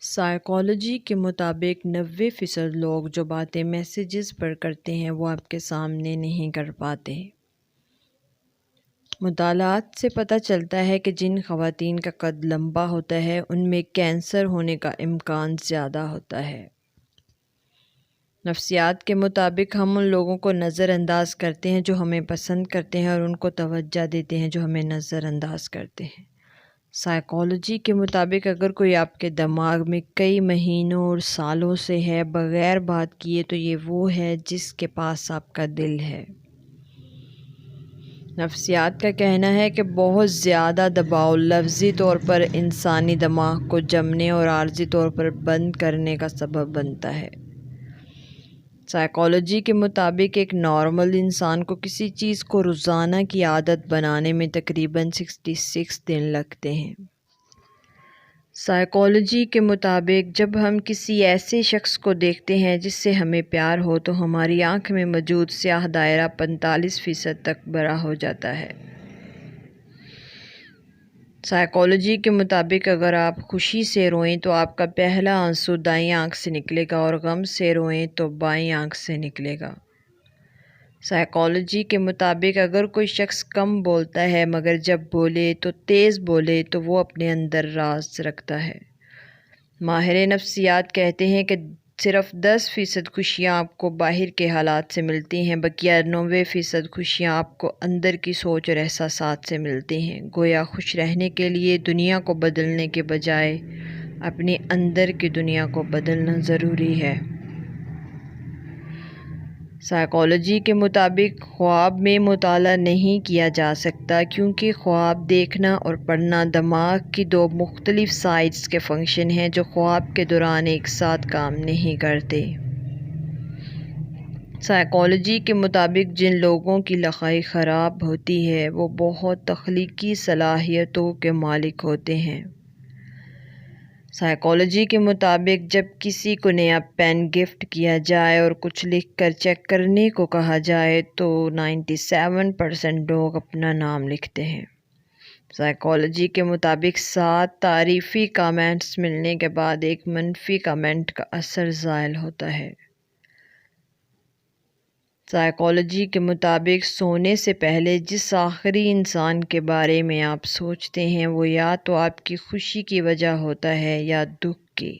Psychology کے مطابق 90% لوگ جو باتیں میسیجز پر کرتے ہیں وہ آپ کے سامنے نہیں کر پاتے۔ مطالعات سے پتہ چلتا ہے کہ جن خواتین کا قد لمبا ہوتا ہے ان میں کینسر ہونے کا امکان زیادہ ہوتا ہے۔ نفسیات کے مطابق ہم ان لوگوں کو نظر انداز کرتے ہیں جو ہمیں پسند کرتے ہیں اور ان کو توجہ دیتے ہیں جو ہمیں نظر انداز کرتے ہیں۔ سائیکالوجی کے مطابق اگر کوئی آپ کے دماغ میں کئی مہینوں اور سالوں سے ہے بغیر بات کیے تو یہ وہ ہے جس کے پاس آپ کا دل ہے۔ نفسیات کا کہنا ہے کہ بہت زیادہ دباؤ لفظی طور پر انسانی دماغ کو جمنے اور عارضی طور پر بند کرنے کا سبب بنتا ہے۔ سائیکالوجی کے مطابق ایک نارمل انسان کو کسی چیز کو روزانہ کی عادت بنانے میں تقریباً 66 دن لگتے ہیں۔ سائیکالوجی کے مطابق جب ہم کسی ایسے شخص کو دیکھتے ہیں جس سے ہمیں پیار ہو تو ہماری آنکھ میں موجود سیاہ دائرہ 45% تک بڑا ہو جاتا ہے۔ سائیکالوجی کے مطابق اگر آپ خوشی سے روئیں تو آپ کا پہلا آنسو دائیں آنکھ سے نکلے گا اور غم سے روئیں تو بائیں آنکھ سے نکلے گا۔ سائیکالوجی کے مطابق اگر کوئی شخص کم بولتا ہے مگر جب بولے تو تیز بولے تو وہ اپنے اندر راز رکھتا ہے۔ ماہر نفسیات کہتے ہیں کہ صرف 10% خوشیاں آپ کو باہر کے حالات سے ملتی ہیں، بقیہ 90% خوشیاں آپ کو اندر کی سوچ اور احساسات سے ملتی ہیں۔ گویا خوش رہنے کے لیے دنیا کو بدلنے کے بجائے اپنے اندر کی دنیا کو بدلنا ضروری ہے۔ سائیکالوجی کے مطابق خواب میں مطالعہ نہیں کیا جا سکتا کیونکہ خواب دیکھنا اور پڑھنا دماغ کی دو مختلف سائٹس کے فنکشن ہیں جو خواب کے دوران ایک ساتھ کام نہیں کرتے۔ سائیکالوجی کے مطابق جن لوگوں کی لخائی خراب ہوتی ہے وہ بہت تخلیقی صلاحیتوں کے مالک ہوتے ہیں۔ سائیکالوجی کے مطابق جب کسی کو نیا پین گفٹ کیا جائے اور کچھ لکھ کر چیک کرنے کو کہا جائے تو 97% لوگ اپنا نام لکھتے ہیں۔ سائیکالوجی کے مطابق 7 تعریفی کامنٹس ملنے کے بعد ایک منفی کامنٹ کا اثر زائل ہوتا ہے۔ سائیکالوجی کے مطابق سونے سے پہلے جس آخری انسان کے بارے میں آپ سوچتے ہیں وہ یا تو آپ کی خوشی کی وجہ ہوتا ہے یا دکھ کی۔